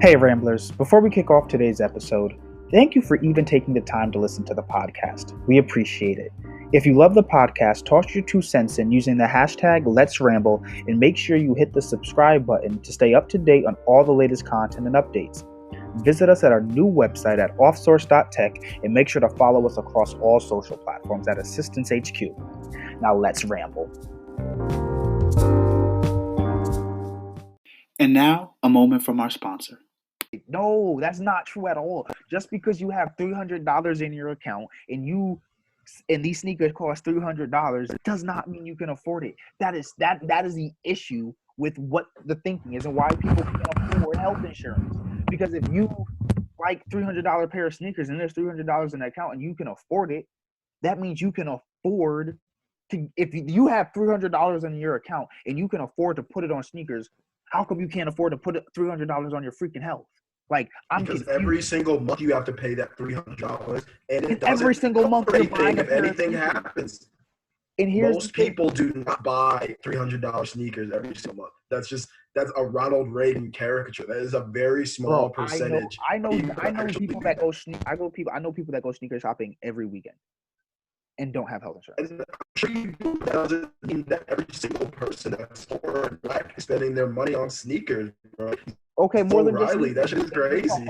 Hey Ramblers, before we kick off today's episode, thank you for even taking the time to listen to the podcast. We appreciate it. If you love the podcast, toss your 2 cents in using the hashtag Let's Ramble and make sure you hit the subscribe button to stay up to date on all the latest content and updates. Visit us at our new website at offsource.tech and make sure to follow us across all social platforms at Assistance HQ. Now let's ramble. And now, a moment from our sponsor. No, that's not true at all. Just because you have $300 in your account and these sneakers cost $300 does not mean you can afford it. That is the issue with what the thinking is and why people can't afford health insurance. Because if you like $300 pair of sneakers and there's $300 in the account and you can afford it, that means you can afford to. If you have $300 in your account and you can afford to put it on sneakers, how come you can't afford to put $300 on your freaking health? Like, because every single month you have to pay that $300, and it doesn't every single month cover anything if anything happens. And most people do not buy $300 sneakers every single month. That's a Ronald Reagan caricature. That is a very small percentage. I know people that go sneaker shopping every weekend and don't have health insurance. And I'm sure you do. That doesn't mean that every single person that's poor and black is spending their money on sneakers, bro. Okay, more than Riley, that shit is crazy.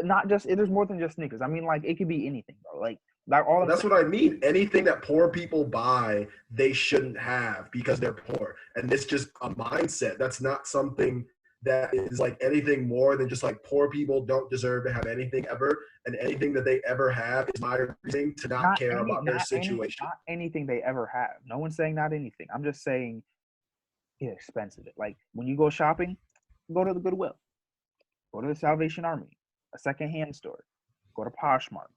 There's more than just sneakers. I mean, like, it could be anything, bro. Like all. That's what I mean. Anything that poor people buy, they shouldn't have because they're poor, and it's just a mindset. That's not something that is like anything more than just like poor people don't deserve to have anything ever, and anything that they ever have is my reason to not care about their situation. Not anything they ever have. No one's saying not anything. I'm just saying it's expensive. Like, when you go shopping, go to the Goodwill. Go to the Salvation Army, a secondhand store. Go to Poshmark.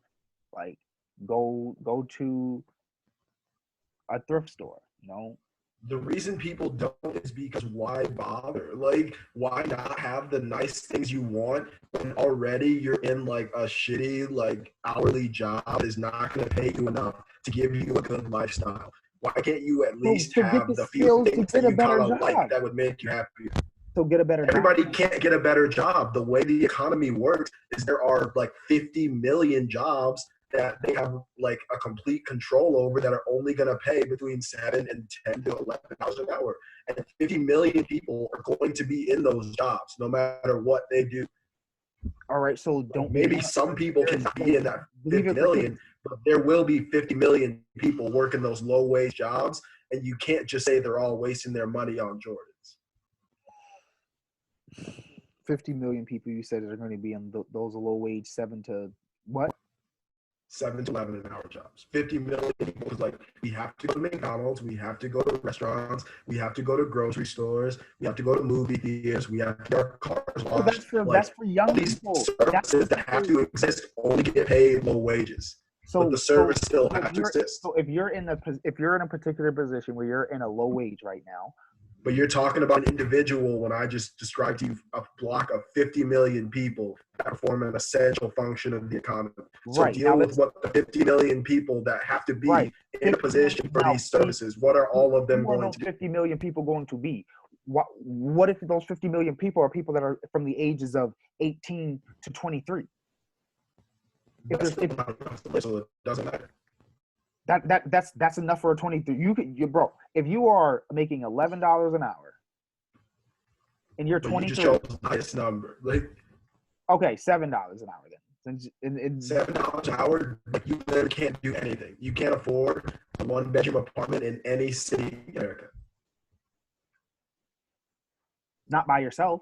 Like, go to a thrift store, you know? The reason people don't is because why bother? Like, why not have the nice things you want when already you're in, like, a shitty, like, hourly job is not going to pay you enough to give you a good lifestyle? Why can't you at least have the few things that you kind of like that would make you happy? So get a better Everybody job. Can't get a better job. The way the economy works is there are like 50 million jobs that they have like a complete control over that are only going to pay between $7 and $10 to $11 an hour. And 50 million people are going to be in those jobs no matter what they do. All right, so maybe some people can be in that 50 million, but there will be 50 million people working those low-wage jobs, and you can't just say they're all wasting their money on Jordans. 50 million people you said are going to be in those low-wage 7 to 11 an hour jobs. 50 million people is like, we have to go to McDonald's, we have to go to restaurants, we have to go to grocery stores, we have to go to movie theaters, we have to get our cars washed. That's for young people. These services that have to exist only get paid low wages. But the service still has to exist. So if you're in a particular position where you're in a low wage right now, but you're talking about an individual when I just described to you a block of 50 million people that perform an essential function of the economy. So deal with what the 50 million people that have to be in a position for these services, what are all of them going to be? 50 million people going to be? What if those 50 million people are people that are from the ages of 18 to 23? So it doesn't matter. That's enough for a 23. Bro, if you are making $11 an hour and you're 23, you just chose the highest number. Like, okay, $7 an hour then. $7 an hour, but you literally can't do anything. You can't afford a 1-bedroom apartment in any city in America. Not by yourself.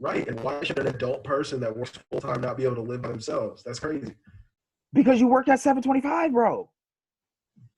Right, and why should an adult person that works full-time not be able to live by themselves? That's crazy. Because you work at $7.25, bro.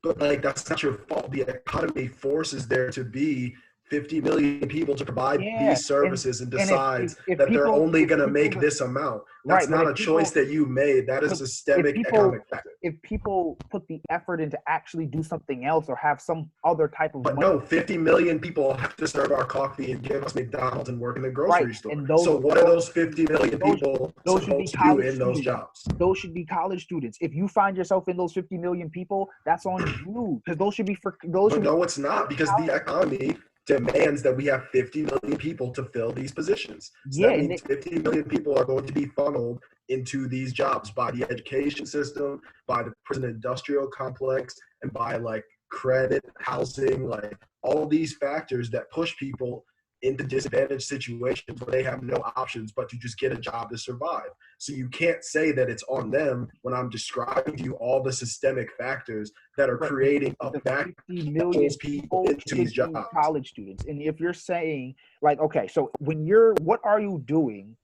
But, like, that's not your fault. The economy forces there to be 50 million people to provide these services and decides that they're only going to make this amount. That's not a choice that you made. That is a systemic economic factor. If people put the effort into actually do something else or have some other type of money. No, 50 million people have to serve our coffee and give us McDonald's and work in the grocery store. So what are those 50 million people supposed to do in those jobs? Those should be college students. If you find yourself in those 50 million people, that's on you. Because those should be for those. No, it's not, because the economy demands that we have 50 million people to fill these positions. So Yeah, that and means 50 million people are going to be funneled into these jobs by the education system, by the prison industrial complex, and by like credit, housing, like all these factors that push people into disadvantaged situations where they have no options but to just get a job to survive. So you can't say that it's on them when I'm describing to you all the systemic factors that are but creating a the back 50 that million pulls people people into these should be jobs. college students. And if you're saying like, okay, so what are you doing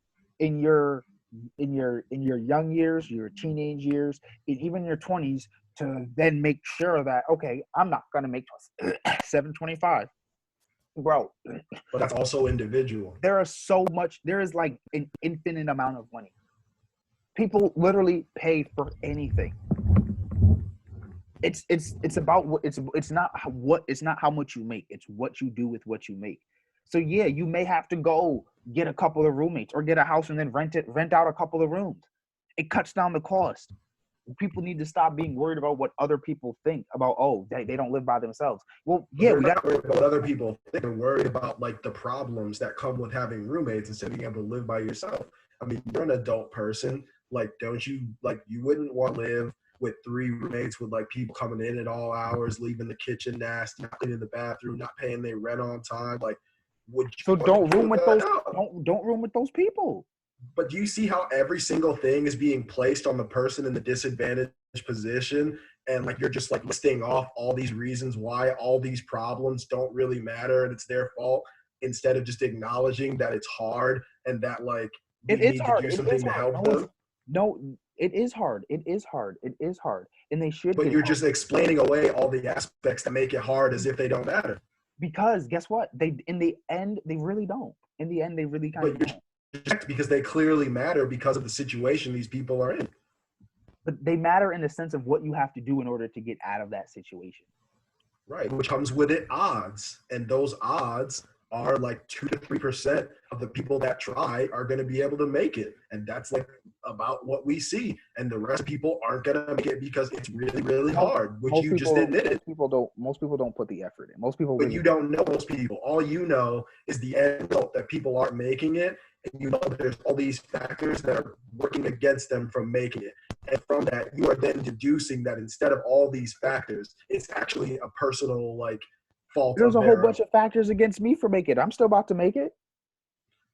in your young years, your teenage years, and even your 20s to then make sure that, okay, I'm not gonna make 725, bro. But that's also individual. There is like an infinite amount of money. People literally pay for anything. It's about what it's not how much you make, it's what you do with what you make. So yeah, you may have to go get a couple of roommates or get a house and then rent out a couple of rooms. It cuts down the cost. People need to stop being worried about what other people think about, oh, they don't live by themselves. Well, yeah, we got what other people think. They're worried about like the problems that come with having roommates instead of being able to live by yourself. I mean, you're an adult person. Like, don't you like you wouldn't want to live with 3 roommates with like people coming in at all hours, leaving the kitchen nasty, not cleaning the bathroom, not paying their rent on time. Like, would you so want don't to room do with that? those don't room with those people. But do you see how every single thing is being placed on the person in the disadvantaged position? And like you're just like listing off all these reasons why all these problems don't really matter and it's their fault, instead of just acknowledging that it's hard and that like we It is need to hard. do It is something to hard. help them. No, it is hard. It is hard. It is hard. And they should But get you're help. just explaining away all the aspects that make it hard as if they don't matter. Because guess what? They in the end they really don't. In the end, they really kind of But don't. you're because they clearly matter because of the situation these people are in. But they matter in the sense of what you have to do in order to get out of that situation. Right, which comes with it odds, and those odds are like 2 to 3% of the people that try are going to be able to make it, and that's like about what we see. And the rest of people aren't going to make it because it's really, really hard, which you just admitted. Most people don't put the effort in. Most people, but you don't know most people. All you know is the end result, that people aren't making it, and you know that there's all these factors that are working against them from making it. And from that, you are then deducing that instead of all these factors, it's actually a personal like fault. There's a whole bunch of factors against me for making it. I'm still about to make it.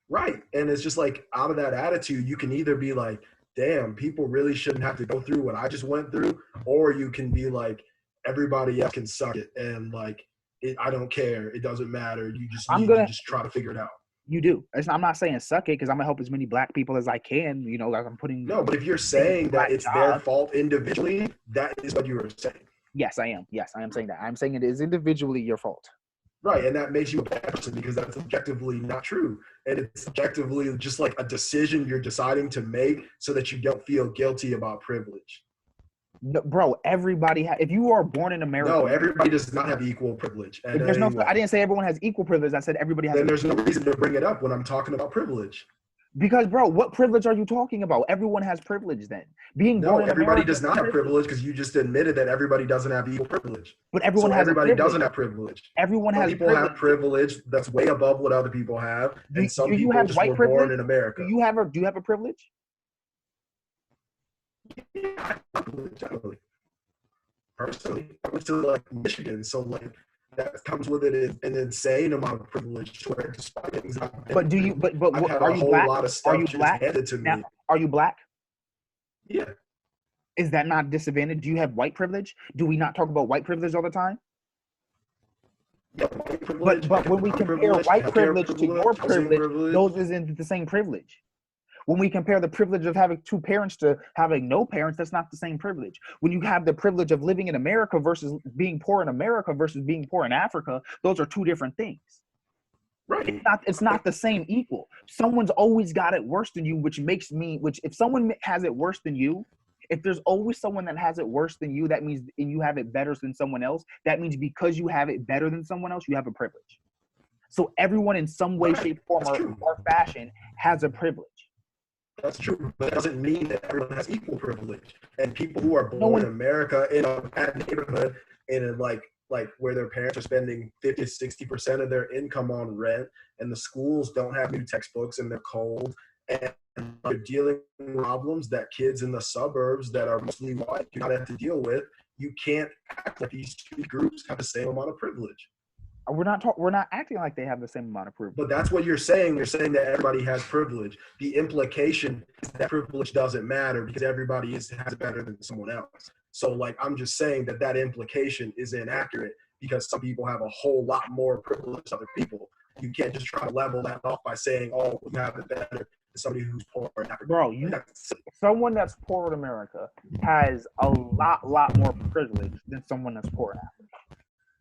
Right. And it's just like out of that attitude, you can either be like, damn, people really shouldn't have to go through what I just went through, or you can be like, everybody else can suck it, and like I don't care, it doesn't matter, you just need to just try to figure it out. You do. I'm not saying suck it, because I'm gonna help as many black people as I can. You know, like I'm putting. No, but if you're saying that it's their fault individually, that is what you are saying. Yes, I am. Yes, I am saying that. I'm saying it is individually your fault. Right, and that makes you a bad person because that's objectively not true. And it's objectively just like a decision you're deciding to make so that you don't feel guilty about privilege. No, bro, everybody if you are born in America. No, everybody does not have equal privilege. And there's no. I didn't say everyone has equal privilege. I said everybody has. Then there's no reason to bring it up when I'm talking about privilege. Because, bro, what privilege are you talking about? Everyone has privilege then. Being born in everybody America does not have privilege, because you just admitted that everybody doesn't have equal privilege. But everyone has everybody doesn't have privilege. Everyone some has people have privilege that's way above what other people have, and some people just were born in America. Do you have a privilege? Yeah, I have privilege, definitely. Personally, I went to like Michigan, so like that comes with it an insane amount of privilege. Where despite things but do you? But I've had are a you whole black? lot of stuff Are you black? handed to now, me. are you black? Yeah. Is that not disadvantage? Do you have white privilege? Do we not talk about white privilege all the time? Yeah, white privilege, but when we compare white privilege to your privilege, those isn't the same privilege. When we compare the privilege of having 2 parents to having no parents, that's not the same privilege. When you have the privilege of living in America versus being poor in America versus being poor in Africa, those are 2 different things. Right. It's not the same equal. Someone's always got it worse than you, which if someone has it worse than you, if there's always someone that has it worse than you, that means, and you have it better than someone else, that means because you have it better than someone else, you have a privilege. So everyone in some way, shape, form, or fashion has a privilege. That's true, but it doesn't mean that everyone has equal privilege. And people who are born in America in a bad neighborhood in a like like where their parents are spending 50 to 60% of their income on rent, and the schools don't have new textbooks and they're cold, and they're dealing with problems that kids in the suburbs that are mostly white do not have to deal with. You can't act like these two groups have the same amount of privilege. We're not acting like they have the same amount of privilege. But that's what you're saying. You're saying that everybody has privilege. The implication is that privilege doesn't matter because everybody has it better than someone else. So, like, I'm just saying that implication is inaccurate because some people have a whole lot more privilege than other people. You can't just try to level that off by saying, oh, you have it better than somebody who's poor in Africa. Bro, someone that's poor in America has a lot more privilege than someone that's poor in Africa.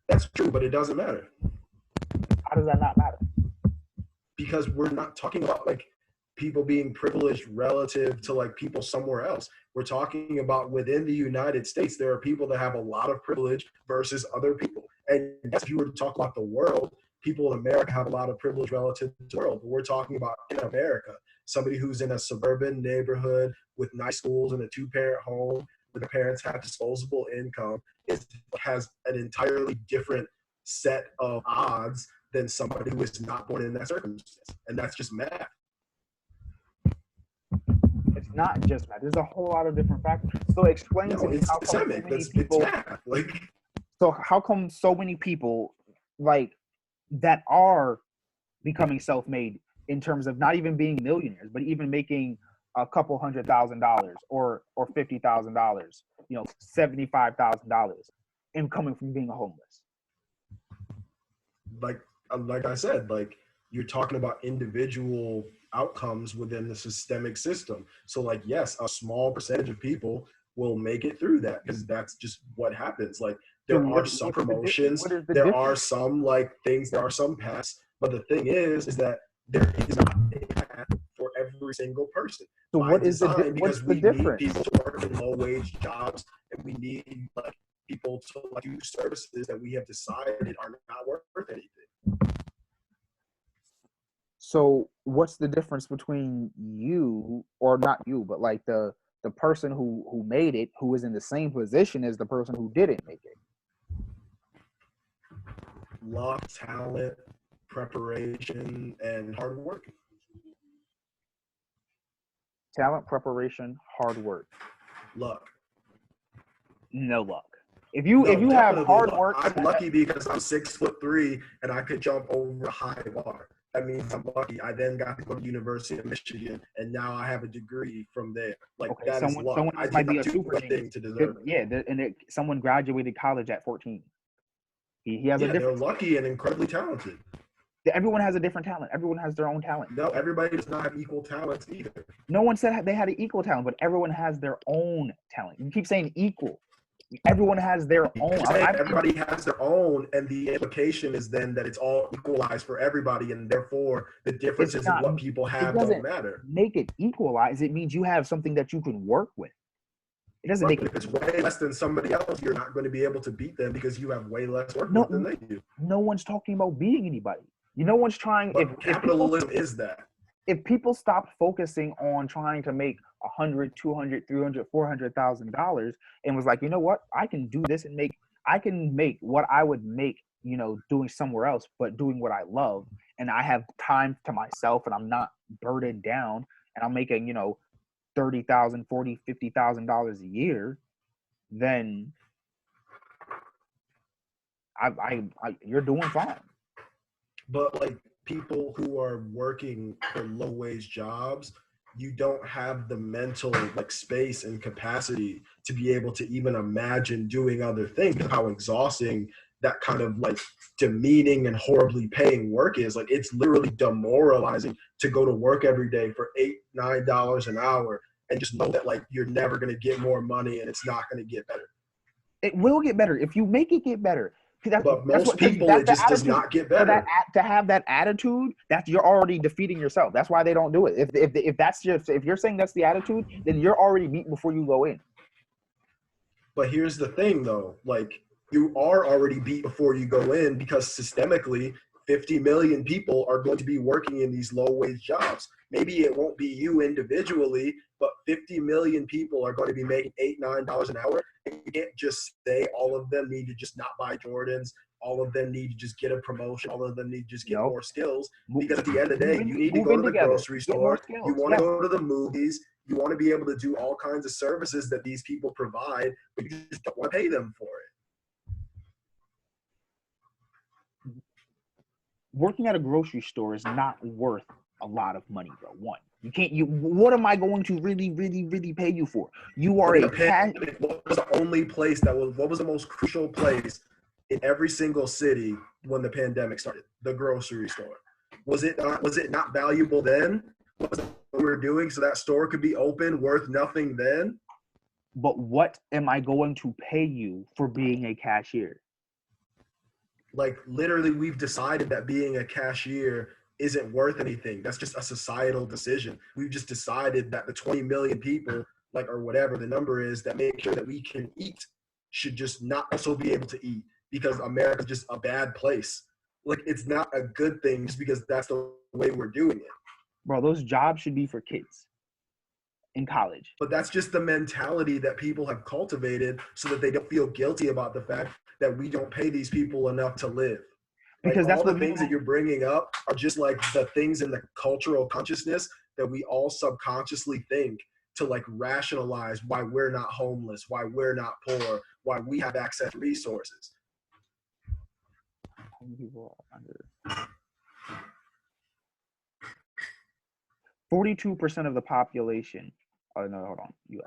That's true, but it doesn't matter. How does that not matter? Because we're not talking about like people being privileged relative to like people somewhere else. We're talking about within the United States, there are people that have a lot of privilege versus other people. And if you were to talk about the world, people in America have a lot of privilege relative to the world. But we're talking about in America, somebody who's in a suburban neighborhood with nice schools and a 2-parent home, where the parents have disposable income, has an entirely different set of odds than somebody who is not born in that circumstance. And that's just math. It's not just math. There's a whole lot of different factors. So explain to me how come so many people, it's math. Like, so how come so many people like that are becoming self-made in terms of not even being millionaires, but even making a couple $100,000 or $50,000, $75,000, and coming from being homeless? Like I said, like you're talking about individual outcomes within the systemic system. So like, yes, a small percentage of people will make it through that because that's just what happens. Like there are some promotions, there are some like things, there are some paths, but the thing is that there is not a path for every single person. So what is the difference? Because we need people to work in low wage jobs, and we need like people to like do services that we have decided are not worth anything. So what's the difference between you, or not you, but like the person who made it, who is in the same position as the person who didn't make it? Luck, talent, preparation, and hard work. Talent, preparation, hard work. Luck. No luck. If you have hard work, I'm lucky because I'm 6'3" and I could jump over a high bar. That means I'm lucky. I then got to go to the University of Michigan, and now I have a degree from there. Like okay, that is luck. Someone might be a super genius to deserve it. Yeah, someone graduated college at 14. He has a different. They're lucky and incredibly talented. Everyone has a different talent. Everyone has their own talent. No, everybody does not have equal talents either. No one said they had an equal talent, but everyone has their own talent. You keep saying equal. Everyone has their own. Everybody has their own, and the implication is then that it's all equalized for everybody, and therefore the differences in what people have don't matter. Make it equalized. It means you have something that you can work with. It doesn't make it. If it's way less than somebody else, you're not going to be able to beat them because you have way less work than they do. No one's talking about beating anybody. No one's trying. But capitalism is that. If people stop focusing on trying to make $100,000, $200,000, $300,000, $400,000 and was like, you know what, I can do this and I can make what I would make, doing somewhere else, but doing what I love, and I have time to myself, and I'm not burdened down, and I'm making, $30,000, $40,000, $50,000 a year, then you're doing fine. But like people who are working for low wage jobs, you don't have the mental like space and capacity to be able to even imagine doing other things. How exhausting that kind of like demeaning and horribly paying work is. Like it's literally demoralizing to go to work every day for $8-9 an hour and just know that like you're never going to get more money and it's not going to get better. It will get better if you make it get better. But most people, it just does not get better. To have that attitude, you're already defeating yourself. That's why they don't do it. If you're saying that's the attitude, then you're already beaten before you go in. But here's the thing, though. Like you are already beat before you go in because systemically, 50 million people are going to be working in these low wage jobs. Maybe it won't be you individually, but 50 million people are going to be making $8, $9 an hour. And you can't just say all of them need to just not buy Jordans. All of them need to just get a promotion. All of them need to just get more skills. Because at the end of the day, you need to go to the grocery store. You want to go to the movies. You want to be able to do all kinds of services that these people provide, but you just don't want to pay them for it. Working at a grocery store is not worth a lot of money, bro. One, you can't. What am I going to really pay you for? You are a cash. What was the only place what was the most crucial place in every single city when the pandemic started? The grocery store. Was it not valuable then? What was we were doing so that store could be open, worth nothing then? But what am I going to pay you for being a cashier? Like, literally, we've decided that being a cashier isn't worth anything. That's just a societal decision. We've just decided that the 20 million people, like, or whatever the number is, that make sure that we can eat should just not also be able to eat, because America's just a bad place. Like, it's not a good thing just because that's the way we're doing it. Bro, those jobs should be for kids in college. But that's just the mentality that people have cultivated so that they don't feel guilty about the fact that we don't pay these people enough to live. Because that's all the things that you're bringing up are just like the things in the cultural consciousness that we all subconsciously think to like rationalize why we're not homeless, why we're not poor, why we have access to resources. People under 42% of the population. Oh no, hold on. U.S.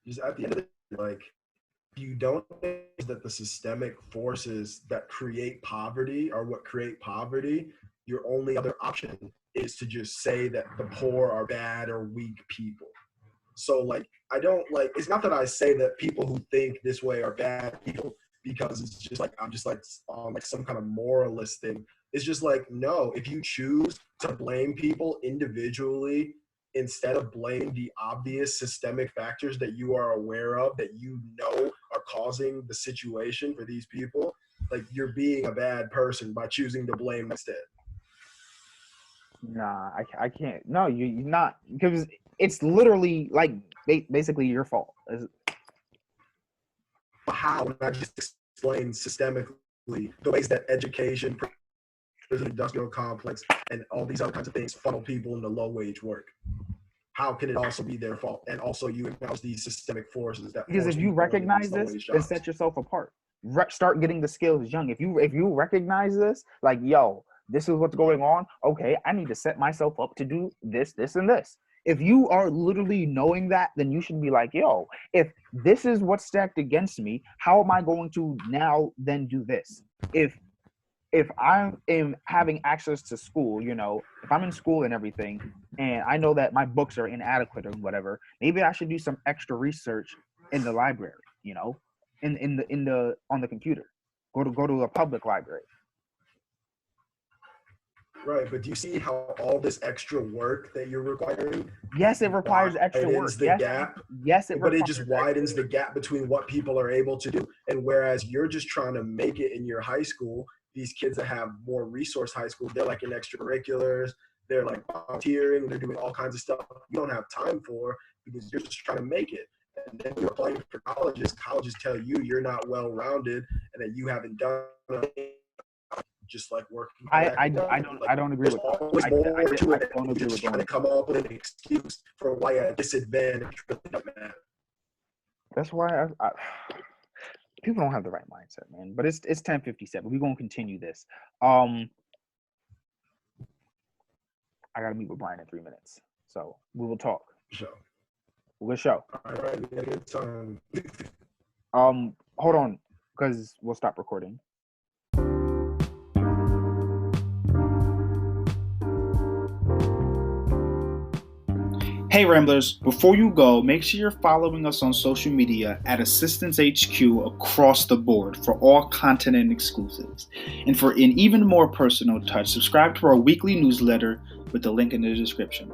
Just at the end of the day, like, you don't think that the systemic forces that create poverty are what create poverty. Your only other option is to just say that the poor are bad or weak people. So like, I don't like, it's not that I say that people who think this way are bad people, because it's just like, I'm just like on like some kind of moralist thing. It's just like, no, if you choose to blame people individually instead of blaming the obvious systemic factors that you are aware of, that you know are causing the situation for these people, like, you're being a bad person by choosing to blame instead. Nah, I can't. No, you're not, because it's literally like basically your fault. How? When I just explained systemically the ways that education, prison industrial complex, and all these other kinds of things funnel people into low wage work. How can it also be their fault? And also you acknowledge these systemic forces that. Because if you recognize this, then set yourself apart. Start getting the skills young. If you recognize this, like, yo, this is what's going on. Okay, I need to set myself up to do this, this, and this. If you are literally knowing that, then you should be like, yo, if this is what's stacked against me, how am I going to now then do this? If I am having access to school, you know, if I'm in school and everything, and I know that my books are inadequate or whatever, maybe I should do some extra research in the library, you know, on the computer. Go to a public library. Right, but do you see how all this extra work that you're requiring? Yes, it requires extra work. The gap. Yes, but it just widens the gap between what people are able to do. And whereas you're just trying to make it in your high school, these kids that have more resource high school, they're like in extracurriculars, they're like volunteering, they're doing all kinds of stuff you don't have time for because you're just trying to make it. And then you're applying for colleges tell you you're not well-rounded and that you haven't done anything. Just like working. I don't agree with that. I don't agree with trying to come up with an excuse for why a disadvantage really doesn't matter. That's why people don't have the right mindset, man. But it's 10:57. We're gonna continue this. I gotta meet with Brian in 3 minutes, so we will talk. Sure. Good show. All right, we got a good time. Hold on, because we'll stop recording. Hey Ramblers, before you go, make sure you're following us on social media at Assistance HQ across the board for all content and exclusives. And for an even more personal touch, subscribe to our weekly newsletter with the link in the description.